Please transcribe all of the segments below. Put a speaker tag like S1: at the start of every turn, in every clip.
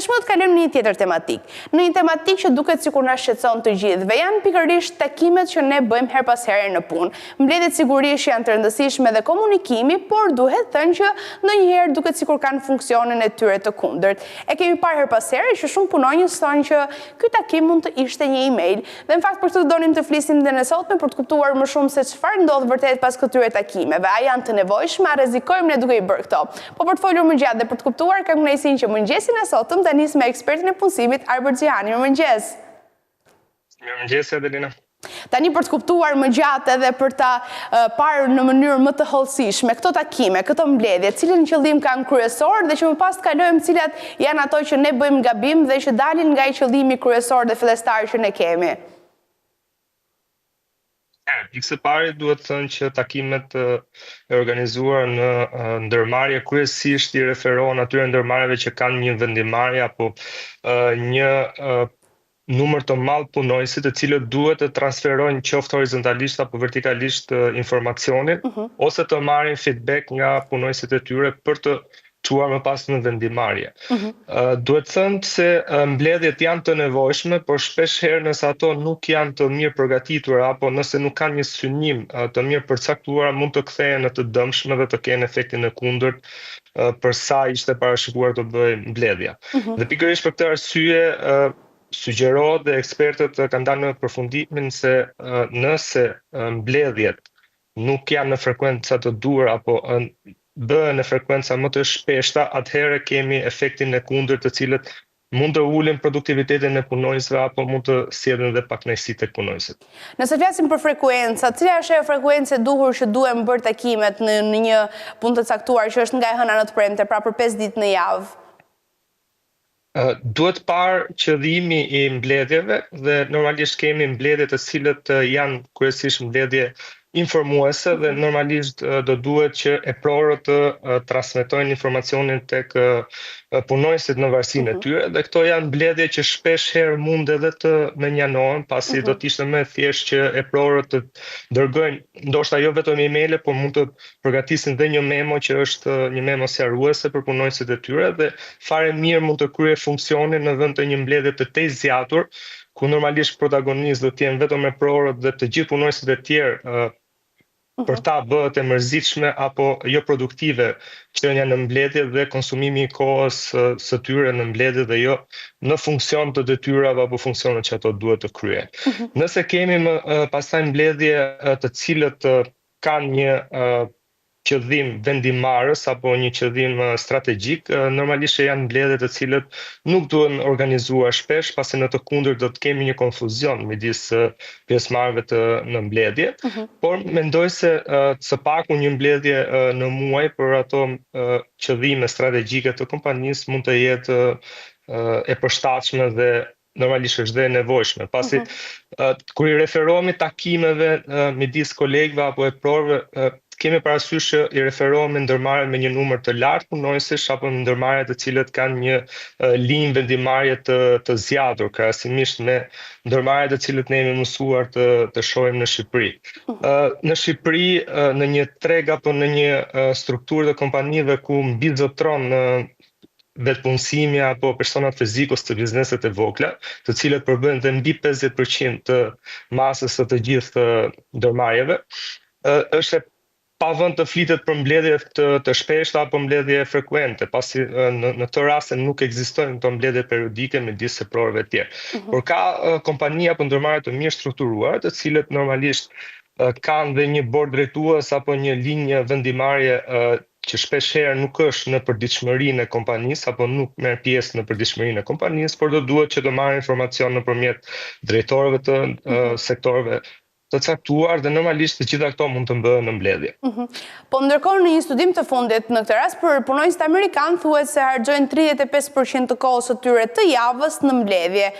S1: Tashmë do të kalojmë në një tjetër tematik. Në një tematik që duket sikur na shqetëson të gjithëve, janë pikërisht takimet që ne bëjmë her pas here në punë. Mbledhjet sigurisht janë të rëndësishme dhe komunikimi, por duhet thënë që ndonjëherë duket sikur kanë funksionin e tyre të kundërt. E kemi parë her pas here që shumë punonjës thonë që ky takim mund të ishte një email. Dhe në fakt për këtë donim të flisim dhe në sotme për të kuptuar më shumë se çfarë ndodh vërtet pas këtyre takimeve. A janë të nevojshme, a rrezikojmë ne duke i bërë këto? Po për të folur më gjatë dhe për të kuptuar, kam kënaqësinë që mëngjesin e sotëm ta nis me ekspertin e punësimit Arbër Xhihani. Mirëmëngjes.
S2: Mirëmëngjes, Adelina.
S1: Tani për të kuptuar më gjatë edhe për ta parë në mënyrë më të hollësishme këto takime, këto mbledhje, cilën qëllim kanë kryesor dhe që më pas të kalojmë cilat janë ato që ne bëjmë gabim dhe që dalin nga i qëllimi kryesor dhe fillestar që ne kemi.
S2: Pikë së pari duhet thënë që takimet e organizuar në ndërmarrje kryesisht i referohen atyre ndërmarrjeve që kanë një vendimarrje apo një numër të madh punonjësit të cilët duhet të transferojnë qoftë horizontalisht apo vertikalisht informacionin ose të marrin feedback nga punonjësit e tyre për të çuar më pas në vendimarrje. Duhet thënë se mbledhjet janë të nevojshme, por shpesh herë nëse ato nuk janë të mirë përgatitura apo nëse nuk kanë një synim të mirë përcaktuar, mund të kthehen në të dëmshme dhe të kenë efektin e kundërt për sa ishte parashikuar të bëjë mbledhja. Dhe pikërisht për këtë arsye sugjerohet dhe ekspertët kanë dalë në përfundimin se nëse mbledhjet nuk janë në frekuenca të duhur apo bëhen në frekuenca më të shpeshta, atëherë kemi efektin e kundërt të cilët mund të ulin produktivitetin e punonjësve apo mund të sjellin edhe pakënaqësi tek punonjësit.
S1: Nëse flasim për frekuenca, cila është ajo frekuencë e duhur që duhen bërë takimet në një punë të caktuar që është nga e hëna në të premte, pra për 5 ditë në javë?
S2: Duhet parë qëllimi i mbledhjeve dhe normalisht kemi mbledhje të cilët janë kryesisht mbledhje informuese dhe normalisht do duhet që eprorët të transmetojnë informacionin tek punonjësit në varësinë e tyre dhe këto janë mbledhje që shpesh herë mund edhe të menjanohen, pasi do të ishte më thjesht që eprorët të dërgojnë ndoshta jo vetëm emaile, por mund të përgatisin dhe një memo që është një memo sqaruese për punonjësit e tyre dhe fare mirë mund të kryej funksionin në vend të një mbledhje të tezgjatur, ku normalisht protagonist do të jenë vetëm eprorët dhe të gjithë punonjësit e tjerë për ta bëhet e mërzitshme apo jo produktive qënia në mbledhje dhe konsumimi i kohës së tyre në mbledhje dhe jo në funksion të detyrave apo funksionet që ato duhet të kryejnë. Nëse kemi pastaj mbledhje të cilët kanë një qëllim vendimarrës apo një qëllim strategjik, normalisht janë mbledhje të cilët nuk duhen organizuar shpesh, pasi në të kundërt do të kemi një konfuzion midis pjesëmarrëve në mbledhje, por mendoj se së paku një mbledhje në muaj për ato qëllime strategjike të kompanisë mund të jetë e përshtatshme dhe normalisht është dhe e nevojshme, pasi kur i referohemi takimeve midis kolegëve apo eprorëve, kemi parasysh që i referohemi ndërmarrje me një numër të lartë punonjësish apo ndërmarrje të cilët kanë një linjë vendimarrje të zgjatur krahasimisht me ndërmarrjet të cilët ne jemi mësuar të shohim në Shqipëri. Në Shqipëri, në një treg apo në një strukturë të kompanive ku mbizotron vetpunësimi apo personat fizik ose të bizneset e vogla, të cilët përbëjnë dhe mbi 50% të masës së të gjithë ndërmarrjeve, është pa vend të flitet për mbledhje të shpeshta apo mbledhje frekuente, pasi në këtë rast nuk ekzistojnë këto mbledhje periodike midis eprorëve të tjerë. Por ka kompani apo ndërmarrje të mirë strukturuar, të cilët normalisht kanë dhe një bord drejtues apo një linjë vendimarrje që shpesh herë nuk është në përditshmërinë e kompanisë apo nuk merr pjesë në përditshmërinë e kompanisë, por do duhet që të marrë informacion nëpërmjet drejtorëve të sektorëve të caktuar dhe normalisht të gjitha këto mund të bëhen në mbledhje.
S1: Po ndërkohë në një studim të fundit në këtë rast për punonjësit amerikanë thuhet se harxojnë 35% të kohës së tyre të javës në mbledhje.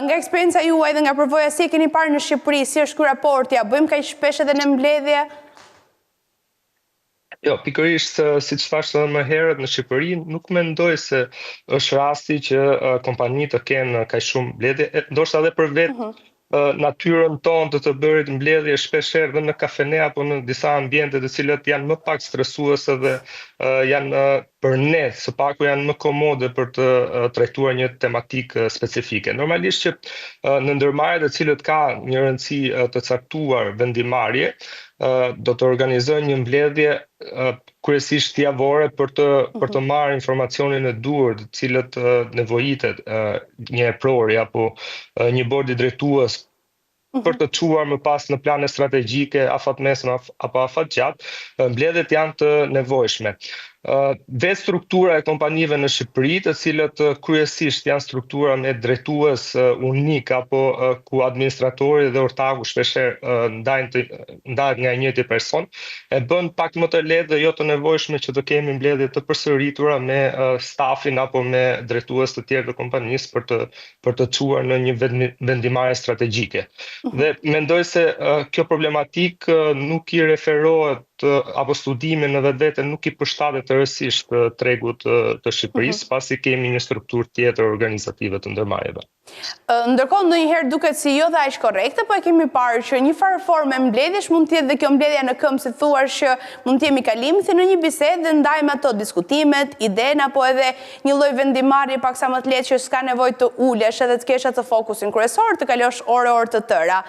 S1: Nga eksperienca juaj dhe nga përvoja si e keni parë në Shqipëri, si është ky raporti, a bëjmë kaq shpesh edhe në mbledhje?
S2: Jo, pikërisht siç thash edhe më herët në Shqipëri, nuk mendoj se është rasti që kompanitë të kenë kaq shumë mbledhje, ndoshta edhe për vetë natyrën tonë të bërit mbledhje shpeshherë dhe në kafene apo në disa ambiente të cilat janë më pak stresuese dhe janë për ne së paku janë më komode për të trajtuar një tematikë specifike. Normalisht që në ndërmarrjet të cilët ka një rëndësi të caktuar vendimarrje, do të organizojnë një mbledhje kryesisht javore për të marrë informacionin e duhur, të cilët nevojitet një eprori apo një bordi drejtues për të çuar më pas në plane strategjike, afatmesme apo afatgjatë, mbledhjet janë të nevojshme. Dhe struktura e kompanive në Shqipëri, të cilët kryesisht janë struktura me drejtues unik apo ku administratori dhe ortaku shpeshherë ndahet nga njëjti person, e bën pak më të lehtë dhe jo të nevojshme që të kemi mbledhje të përsëritura me stafin apo me drejtues të tjerë të kompanisë për të çuar në një vendimarrje strategjike. Dhe mendoj se kjo problematik nuk i referohet apo studime në vetvete nuk i përshtatet tërësisht tregut të Shqipërisë, pasi kemi një strukturë tjetër organizative të ndërmarrjeve.
S1: Ndërkohë ndonjëherë duket si jo dhe aq korrekte, po e kemi parë që një farë formë mbledhjesh mund të jetë dhe kjo mbledhja në këmbë, si thuash, që mund të jemi kalimthi në një bisedë dhe ndajmë ato diskutimet, idenë apo edhe një lloj vendimarrje paksa më të lehtë që s'ka nevojë të ulesh edhe të kesh atë fokusin kryesor, të kalosh orë të tëra.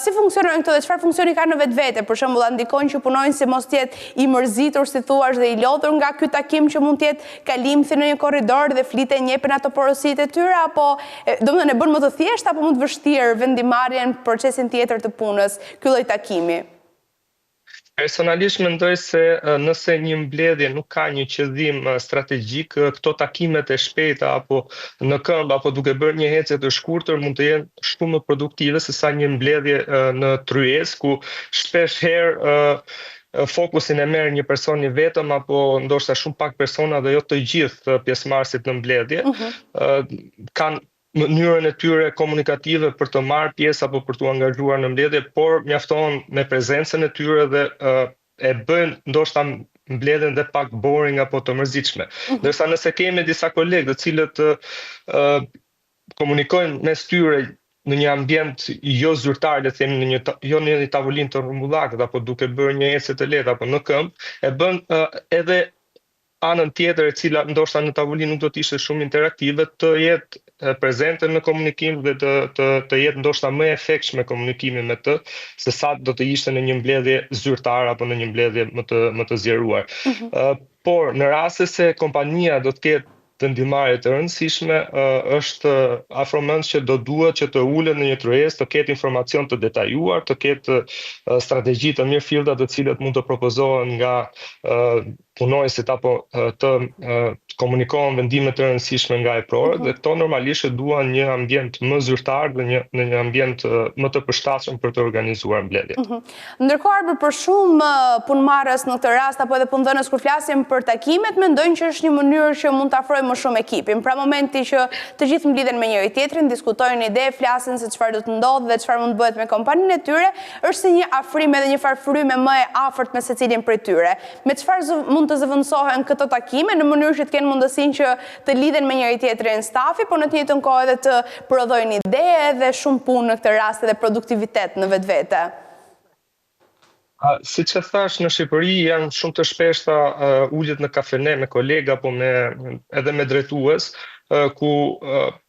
S1: Si funksionojnë këto dhe çfarë funksioni ka në vetvete? Për shembull, a ndikojnë që punojnë si mos të jetë i mërzitur, si thuash, dhe i lodhur nga ky takim që mund të jetë kalimthi në një korridor dhe fliten njepin ato porositë e tyre, apo domethënë e bën më të thjeshtë apo më të vështirë vendimarrjen, procesin tjetër të punës, ky lloj takimi?
S2: Personalisht mendoj se nëse një mbledhje nuk ka një qëllim strategjik, këto takimet e shpejta apo në këmbë apo duke bërë një ecje të shkurtër mund të jenë shumë më produktive se sa një mbledhje në tryezë ku shpesh herë fokusin e merr një person i vetëm apo ndoshta shumë pak persona dhe jo të gjithë pjesëmarrësit në mbledhje, kanë mënyrën e tyre komunikative për të marrë pjesë apo për të angazhuar në mbledhje, por mjafton me prezencën e tyre dhe e bën ndoshta mbledhjen dhe pak boring apo të mërzitshme. Ndërsa nëse kemi disa kolegë të cilët komunikojnë mes tyre në një ambient jo zyrtar, le të themi jo në një tavolinë të rrumbullakët apo duke bërë një ecje të lehtë apo në këmbë, e bën edhe anën tjetër e cila ndoshta në tavolinë nuk do të ishte shumë interaktive të jetë prezente në komunikim dhe të jetë ndoshta më efektshme komunikimi me të se sa do të ishte në një mbledhje zyrtare apo në një mbledhje më të zgjeruar. Por në raste se kompania do të ketë vendimarrje të rëndësishme, është afërmend që do duhet që të ulet në një tryezë, të ketë informacion të detajuar, të ketë strategji të mirëfillta të cilët mund të propozohen nga punojësit apo të komunikohen vendime të rëndësishme nga eprorët, dhe këto normalisht duan një ambient më zyrtar dhe një ambient më të përshtatshëm për të organizuar mbledhje.
S1: Ndërkohë, për shumë punëmarrës në këtë rast apo edhe punëdhënës kur flasim për takimet, mendojnë që është një mënyrë që mund të afrojë më shumë ekipin. Pra momenti që të gjithë mblidhen me njëri tjetrin, diskutojnë ide, flasin se çfarë do të ndodhë dhe çfarë mund të bëhet me kompaninë e tyre, është si një afrim edhe një farë fryme më e afërt me secilin prej tyre. Me çfarë mund të zëvendësohen këto takime në mënyrë që të kenë mundësinë që të lidhen me njëri tjetrin stafi, por në të njëjtën kohë edhe të prodhojnë ide dhe shumë punë në këtë rast edhe produktivitet në vetvete?
S2: Si që thash, në Shqipëri janë shumë të shpeshta uljet në kafene me kolega apo edhe me drejtues, ku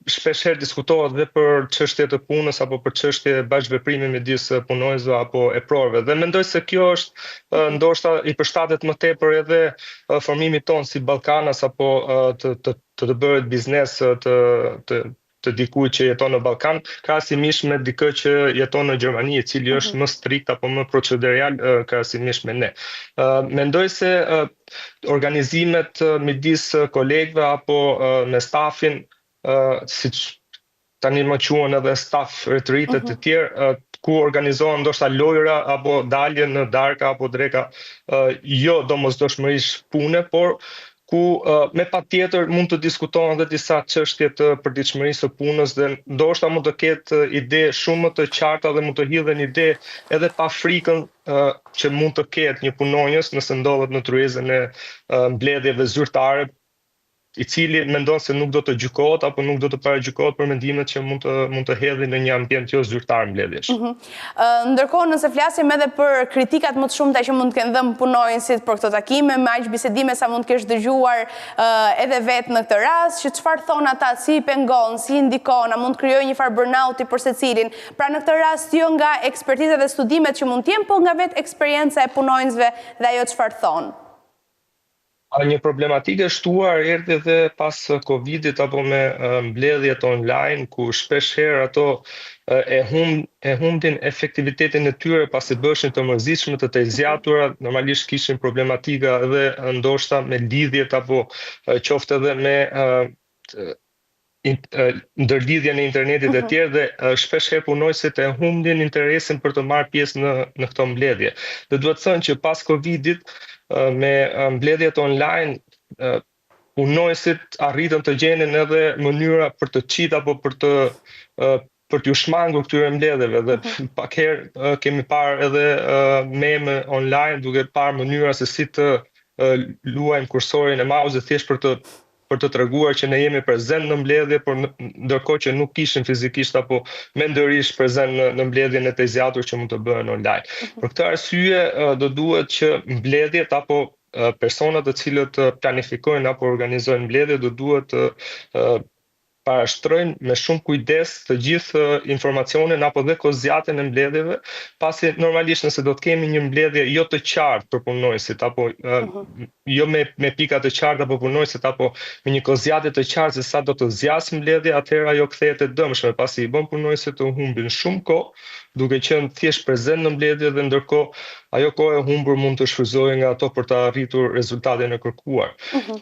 S2: shpeshherë diskutohet dhe për çështje të punës apo për çështje bashkëveprimi midis punojësve apo eprorëve. Dhe mendoj se kjo është ndoshta i përshtatet më tepër edhe formimit tonë si Ballkanas apo të bëhet biznes të dikujt që jeton në Ballkan, krahasimisht me dikë që jeton në Gjermani, i cili është më strikt apo më procedurial krahasimisht me ne. Mendoj se organizimet midis kolegëve apo me stafin, siç tani më quhen edhe staf retreat të tjerë, ku organizohen ndoshta lojra apo dalje në darka apo dreka, jo domosdoshmërisht pune, por ku me patjetër mund të diskutohen dhe disa çështje të përditshmërisë së punës dhe ndoshta mund të ketë ide shumë më të qarta dhe mund të hidhen ide edhe pa frikën që mund të ketë një punonjës nëse ndodhet në tryezën e mbledhjeve zyrtare i cili mendon se nuk do të gjykohet apo nuk do të paragjykohet për mendimet që mund të hedhin në një ambient jo zyrtar mbledhjesh.
S1: Ndërkohë, nëse flasim edhe për kritikat më të shumta që mund të kenë dhënë punonjësit për këto takime, me aq bisedime sa mund të kesh dëgjuar edhe vetë në këtë rast, që çfarë thon ata, si i pengon, si i ndikon, a mund të krijojë një farë burnauti për secilin. Pra në këtë rast jo nga ekspertiza dhe studimet që mund të jenë, po nga vetë eksperjenca e punonjësve dhe ajo çfarë thon.
S2: Një problematikë e shtuar erdhi edhe pas Covidit apo me mbledhjet online, ku shpesh herë ato e humbin efektivitetin e tyre pasi bëshin të mërzitshme, të zgjatura, normalisht kishin problematika edhe ndoshta me lidhjet apo qoftë edhe me ndërlidhjen e internetit e tjerë, dhe shpesh herë punonjësit e humbin interesin për të marrë pjesë në këto mbledhje. Dhe duhet thënë që pas Covidit me mbledhjet online, punonjësit arritën të gjenin edhe mënyra për të qitë apo për t'ju shmangur këtyre mbledhjeve, dhe pak herë kemi parë edhe meme online duke parë mënyra se si të luajmë kursorin e mouse thjesht për të treguar që ne jemi prezent në mbledhje, por ndërkohë që nuk ishim fizikisht apo mendërisht prezent në mbledhjen e të zgjatur që mund të bëhen online. Për këtë arsye do duhet që mbledhjet apo personat të cilët planifikojnë apo organizojnë mbledhje do duhet të parashtrojnë me shumë kujdes të gjithë informacionin apo dhe kozjatën e mbledhjeve, pasi normalisht nëse do të kemi një mbledhje jo të qartë për punonjësit, apo jo me pika të qartë apo punonjësit, apo me një kozjatë të qartë se sa do të zgjasë mbledhja, atëherë ajo kthehet e dëmshme, pasi i bën punonjësit të humbin shumë kohë, duke qenë thjesht prezent në mbledhje, dhe ndërkohë ajo kohë e humbur mund të shfryzohej nga ato për të arritur rezultatin e kërkuar.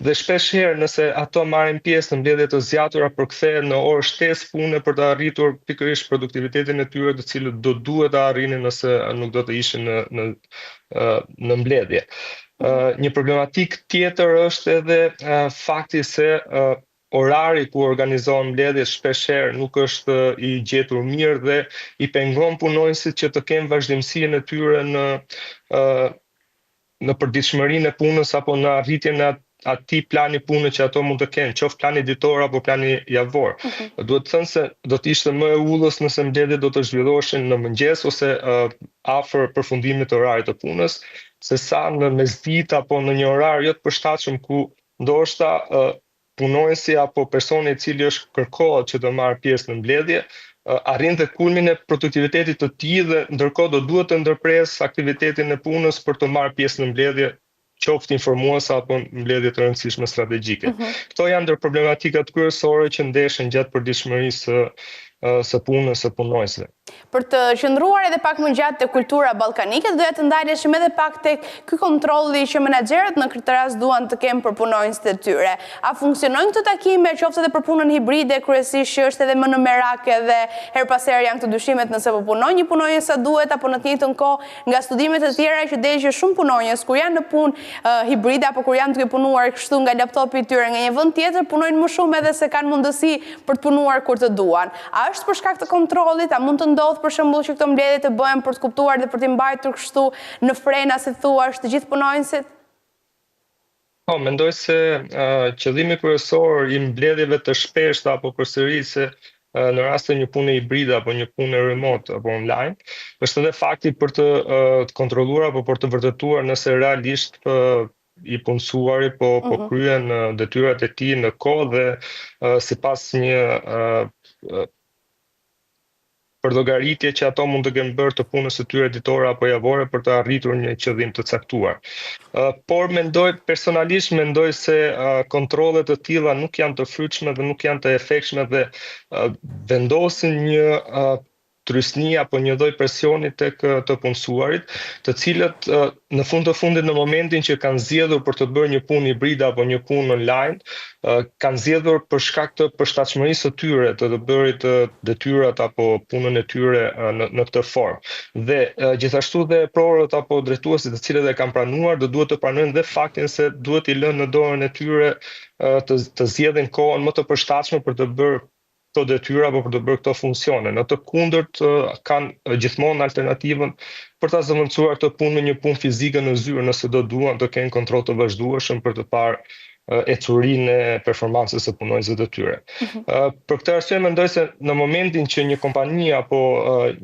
S2: Dhe shpesh herë nëse ato marrin pjesë në mbledhje të zgjatura, përkthehen në orë shtesë pune për të arritur pikërisht produktivitetin e tyre, të cilët do duhet të arrinin nëse nuk do të ishin në mbledhje. Një problematik tjetër është edhe fakti se orari ku organizohen mbledhjet shpesh herë nuk është i gjetur mirë dhe i pengon punonjësit që të kenë vazhdimsinë e tyre në përditshmërinë e punës apo në arritjen e atij plani pune që ato mund të kenë, qoftë plani ditor apo plani javor. Duhet të thënë se do të ishte më e udhës nëse mbledhjet do të zhvilloheshin në mëngjes ose afër përfundimit të orarit të punës, sesa në mesditë apo në një orar jo të përshtatshëm ku ndoshta punonjësi apo personi i cili është kërkohet që të marrë pjesë në mbledhje arrin dhe kulmin e produktivitetit të tij, dhe ndërkohë do duhet të ndërpresë aktivitetin e punës për të marrë pjesë në mbledhje, qoftë informuese apo mbledhje të rëndësishme strategjike. Këto janë ndër problematikat kryesore që ndeshen gjatë përditshmërisë së punës së punonjësve.
S1: Për të qëndruar edhe pak më gjatë te kultura ballkanike, doja të ndaleshim edhe pak tek ky kontrolli që menaxherët në këtë rast duan të kenë për punonjësit e tyre. A funksionojnë këto takime, qoftë edhe për punën hibride, kryesisht që është edhe më në merake dhe her pas here janë këto dyshimet nëse po punon një punonjës sa duhet, apo në të njëjtën kohë nga studimet e tjera që del që shumë punonjës kur janë në punë hibride apo kur janë duke punuar kështu nga laptopi i tyre nga një vend tjetër, punojnë më shumë edhe se kanë mundësi për të punuar kur të duan. A është për shkak të kontrollit, a mund të ndodhë për shembull që këto mbledhje të bëhen për të kuptuar dhe për të mbajtur kështu në frena, si thua, të gjithë punonjësit?
S2: Po, mendoj se qëllimi kryesor i mbledhjeve të shpeshta apo përsërisë në rast të një pune hibride apo një pune remote apo online, është edhe fakti për të kontrolluar apo për të vërtetuar nëse realisht i punësuari po kryen detyrat e tij në kohë dhe sipas një përdogaritje që ato mund të kenë bërë të punës së tyre ditore apo javore për të arritur një qëllim të caktuar. Por personalisht mendoj se kontrollet të tilla nuk janë të frytshme dhe nuk janë të efektshme dhe vendosin një trysni apo një lloj presioni tek të punësuarit, të cilët në fund të fundit në momentin që kanë zgjedhur për të bërë një punë hibride apo një punë online, kanë zgjedhur për shkak të përshtatshmërisë së tyre të bërit detyrat apo punën e tyre në këtë formë. Dhe gjithashtu dhe prorët apo drejtuesit të cilët e kanë pranuar do duhet të pranojnë dhe faktin se duhet i lënë në dorën e tyre të zgjedhin kohën më të përshtatshme për të bërë këto detyra apo për të bërë këto funksione. Në të kundërt kanë gjithmonë alternativën për ta zëvendësuar këtë punë me një punë fizike në zyrë nëse do duan të kenë kontroll të vazhdueshëm për të parë ecurinë e performancës së punonjësve të tyre. Për këtë arsye mendoj se në momentin që një kompani apo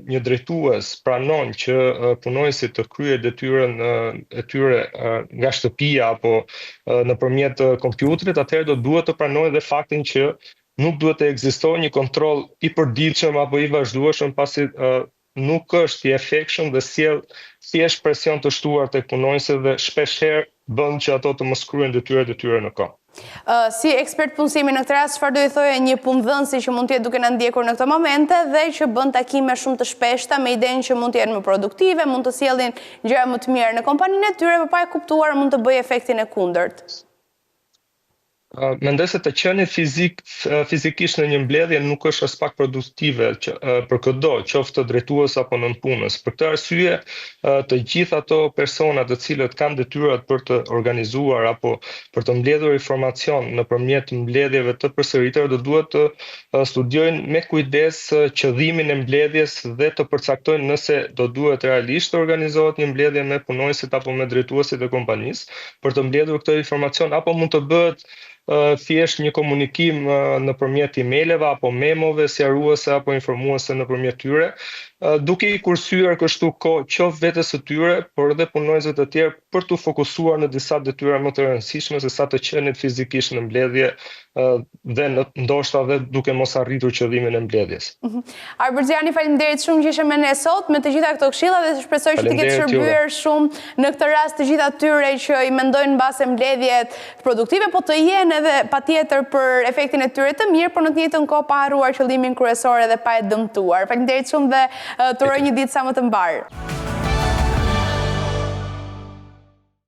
S2: një drejtues pranon që punonjësit të kryejë detyrën e tyre nga shtëpia apo nëpërmjet kompjuterit, atëherë do duhet të pranojë edhe faktin që nuk duhet të ekzistojë një kontroll i përditshëm apo i vazhdueshëm, pasi nuk është i efektshëm dhe sjell thjesht presion të shtuar tek punonjësit dhe shpeshherë bën që ato të mos kryejnë detyrat e tyre në kohë.
S1: Si ekspert punësimi në këtë rast, çfarë do i thoje një punëdhënësi që mund të jetë duke na ndjekur në këto momente dhe që bën takime shumë të shpeshta me idenë që mund të jenë më produktive, mund të sjellin gjëra më të mira në kompaninë e tyre, por pa e kuptuar mund të bëjë efektin e kundërt?
S2: Mendoj se të qenë fizikisht në një mbledhje nuk është as pak produktive për çdo, qoftë drejtues apo nënpunës. Për këtë arsye, të gjithë ato persona të cilët kanë detyrat për të organizuar apo për të mbledhur informacion nëpërmjet mbledhjeve të përsëritura do duhet të studiojnë me kujdes qëllimin e mbledhjes dhe të përcaktojnë nëse do duhet realisht të organizohet një mbledhje me punonjësit apo me drejtuesit e kompanisë për të mbledhur këtë informacion, apo mund të bëhet thjesht një komunikim nëpërmjet emaileve apo memove sqaruese apo informuese nëpërmjet tyre, duke i kursyer kështu kohë qoftë vetes së tyre, por edhe punonjësve të tjerë për të fokusuar në disa detyra më të rëndësishme se sa të qenit fizikisht në mbledhje dhe ndoshta dhe duke mos arritur qëllimin e mbledhjes.
S1: Arberxhani, faleminderit shumë që ishe me ne sot me të gjitha këto këshilla dhe shpresoj që të ketë shërbyer shumë në këtë rast të gjitha atyre që i mendojnë mbase mbledhjet produktive, po të jenë edhe patjetër për efektin e tyre të mirë, por në të njëjtën kohë pa harruar qëllimin kryesor edhe pa e dëmtuar. Faleminderit shumë dhe të uroj një ditë sa më të mbarë.